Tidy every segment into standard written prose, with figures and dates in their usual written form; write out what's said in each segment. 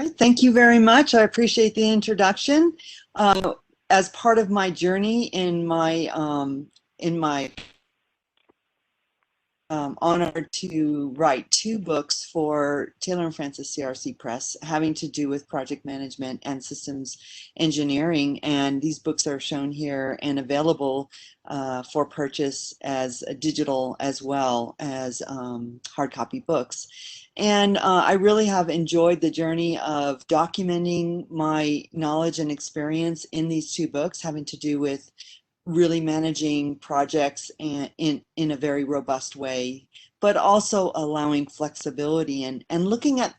Great, thank you very much. I appreciate the introduction. As part of my journey in my honored to write 2 books for Taylor and Francis CRC Press having to do with project management and systems engineering. And these books are shown here and available for purchase as a digital as well as hard copy books. And I really have enjoyed the journey of documenting my knowledge and experience in these 2 books having to do with really managing projects and in a very robust way, but also allowing flexibility and looking at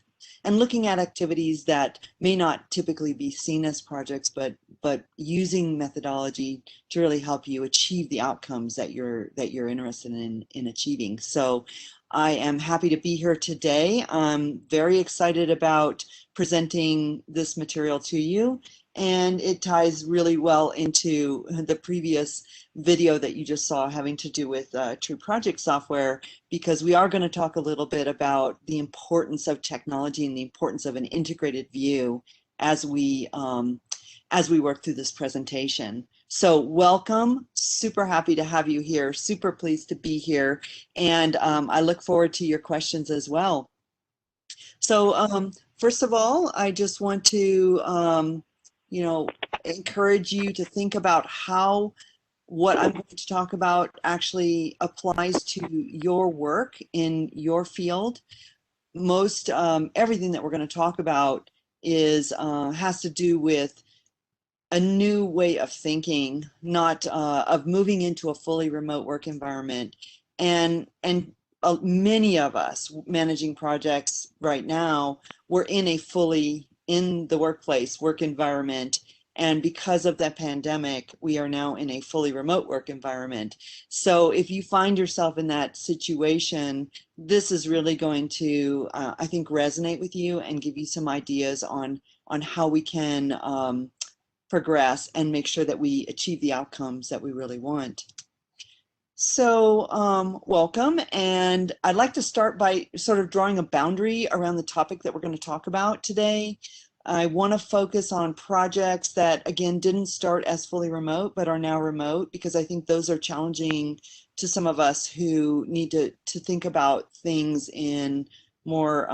activities that may not typically be seen as projects, but using methodology to really help you achieve the outcomes that you're interested in achieving. So I am happy to be here today. I'm very excited about presenting this material to you, and it ties really well into the previous video that you just saw having to do with True Project software, because we are going to talk a little bit about the importance of technology and the importance of an integrated view as we work through this presentation. So welcome, super happy to have you here, super pleased to be here, and I look forward to your questions as well. So first of all, I just want to encourage you to think about how what I'm going to talk about actually applies to your work in your field. Most everything that we're going to talk about is has to do with a new way of thinking, not of moving into a fully remote work environment. And many of us managing projects right now, we're in the workplace work environment. And because of the pandemic, we are now in a fully remote work environment. So if you find yourself in that situation, this is really going to, I think, resonate with you and give you some ideas on how we can progress and make sure that we achieve the outcomes that we really want. So welcome, and I'd like to start by sort of drawing a boundary around the topic that we're going to talk about today. I want to focus on projects that, again, didn't start as fully remote but are now remote, because I think those are challenging to some of us who need to think about things in more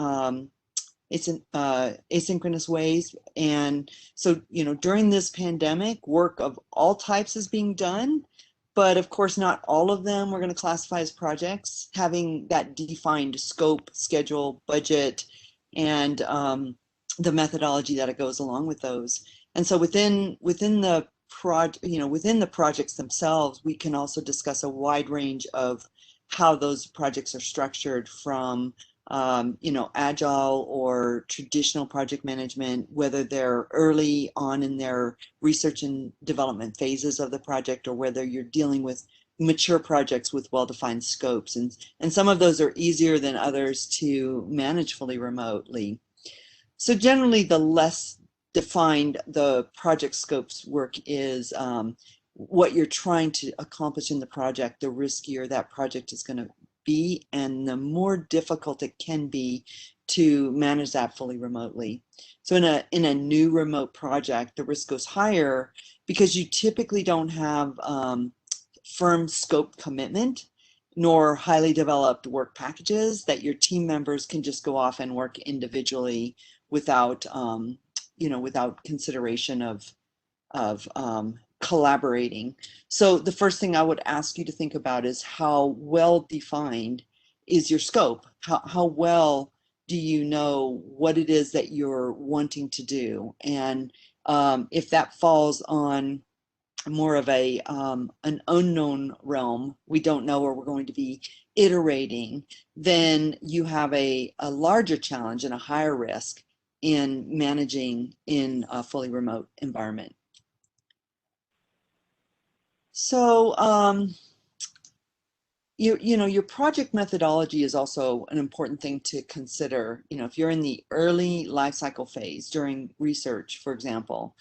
asynchronous ways. And so, during this pandemic, work of all types is being done, but of course not all of them we're going to classify as projects, having that defined scope, schedule, budget, and the methodology that it goes along with those. And so within the projects themselves, we can also discuss a wide range of how those projects are structured, from agile or traditional project management, whether they're early on in their research and development phases of the project, or whether you're dealing with mature projects with well-defined scopes. And some of those are easier than others to manage fully remotely. So generally, the less defined the project scopes work is, what you're trying to accomplish in the project, the riskier that project is going to be, and the more difficult it can be to manage that fully remotely. So in a new remote project, the risk goes higher because you typically don't have firm scope commitment, nor highly developed work packages that your team members can just go off and work individually without without consideration of collaborating. So the first thing I would ask you to think about is, how well defined is your scope? How well do you know what it is that you're wanting to do? And if that falls on more of an unknown realm, we don't know where we're going to be iterating, then you have a larger challenge and a higher risk in managing in a fully remote environment. So your project methodology is also an important thing to consider. If you're in the early life cycle phase during research, for example,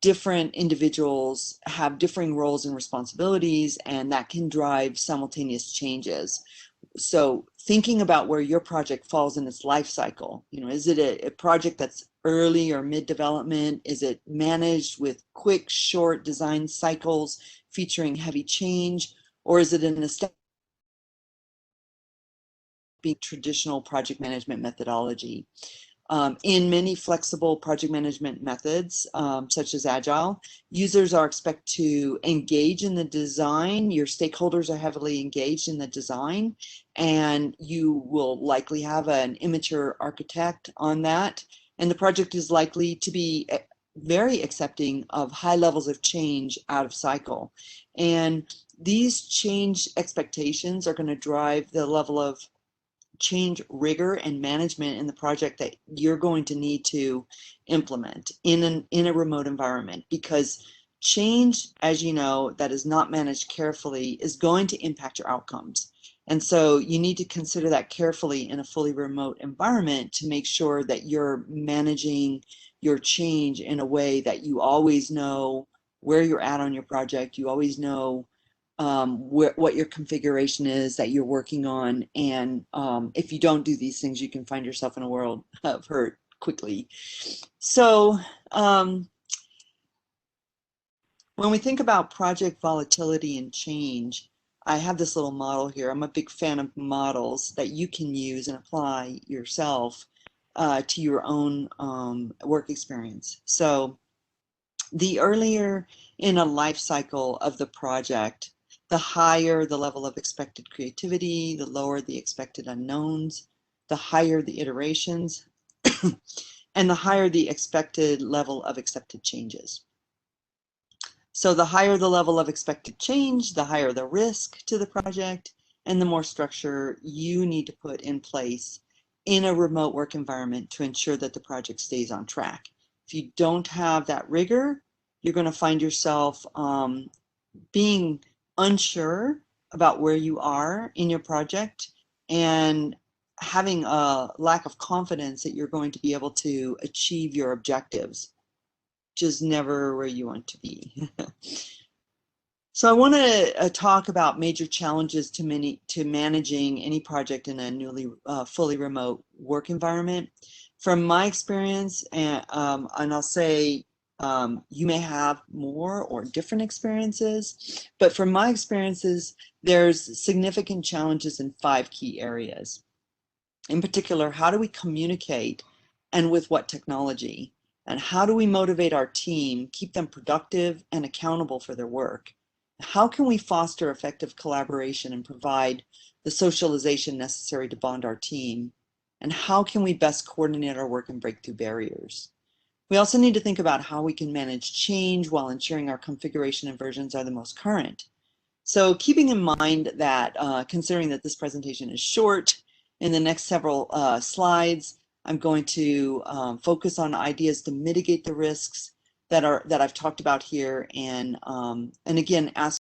different individuals have differing roles and responsibilities, and that can drive simultaneous changes. So thinking about where your project falls in its life cycle, is it a project that's early or mid development? Is it managed with quick, short design cycles featuring heavy change? Or is it an established traditional project management methodology? In many flexible project management methods, such as Agile, users are expected to engage in the design. Your stakeholders are heavily engaged in the design, and you will likely have an immature architect on that. And the project is likely to be very accepting of high levels of change out of cycle. And these change expectations are going to drive the level of change rigor and management in the project that you're going to need to implement in a remote environment, because change, as you know, that is not managed carefully is going to impact your outcomes. And so you need to consider that carefully in a fully remote environment to make sure that you're managing your change in a way that you always know where you're at on your project. You always know what your configuration is that you're working on. And if you don't do these things, you can find yourself in a world of hurt quickly. So when we think about project volatility and change, I have this little model here. I'm a big fan of models that you can use and apply yourself to your own work experience. So the earlier in a life cycle of the project, the higher the level of expected creativity, the lower the expected unknowns, the higher the iterations, and the higher the expected level of accepted changes. So the higher the level of expected change, the higher the risk to the project, and the more structure you need to put in place in a remote work environment to ensure that the project stays on track. If you don't have that rigor, you're going to find yourself being unsure about where you are in your project and having a lack of confidence that you're going to be able to achieve your objectives, which is never where you want to be. So I want to talk about major challenges to managing any project in a newly fully remote work environment. From my experience, and I'll say you may have more or different experiences, but from my experiences, there's significant challenges in 5 key areas. In particular, how do we communicate and with what technology? And how do we motivate our team, keep them productive and accountable for their work? How can we foster effective collaboration and provide the socialization necessary to bond our team? And how can we best coordinate our work and break through barriers? We also need to think about how we can manage change while ensuring our configuration and versions are the most current. So keeping in mind that, considering that this presentation is short, in the next several slides, I'm going to focus on ideas to mitigate the risks that I've talked about here, and again ask.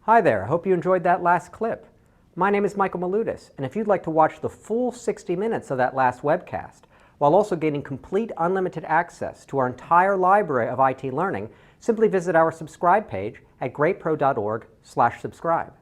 Hi there, hope you enjoyed that last clip. My name is Michael Maludis, and if you'd like to watch the full 60 minutes of that last webcast, while also gaining complete unlimited access to our entire library of IT learning, simply visit our subscribe page at greatpro.org/subscribe.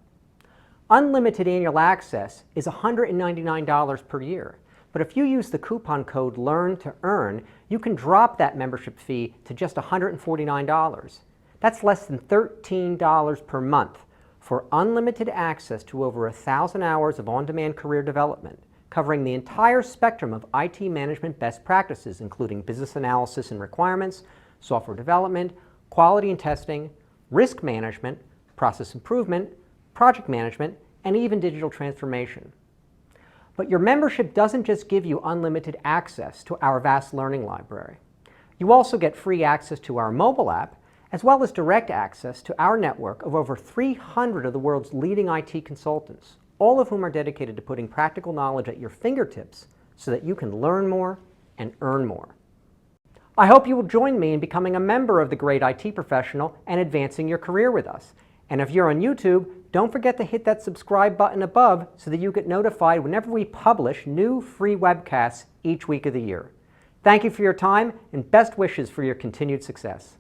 Unlimited annual access is $199 per year, but if you use the coupon code LEARN2EARN, you can drop that membership fee to just $149. That's less than $13 per month for unlimited access to over 1,000 hours of on-demand career development, covering the entire spectrum of IT management best practices, including business analysis and requirements, software development, quality and testing, risk management, process improvement, project management, and even digital transformation. But your membership doesn't just give you unlimited access to our vast learning library. You also get free access to our mobile app, as well as direct access to our network of over 300 of the world's leading IT consultants, all of whom are dedicated to putting practical knowledge at your fingertips so that you can learn more and earn more. I hope you will join me in becoming a member of the Great IT Professional and advancing your career with us. And if you're on YouTube, don't forget to hit that subscribe button above so that you get notified whenever we publish new free webcasts each week of the year. Thank you for your time and best wishes for your continued success.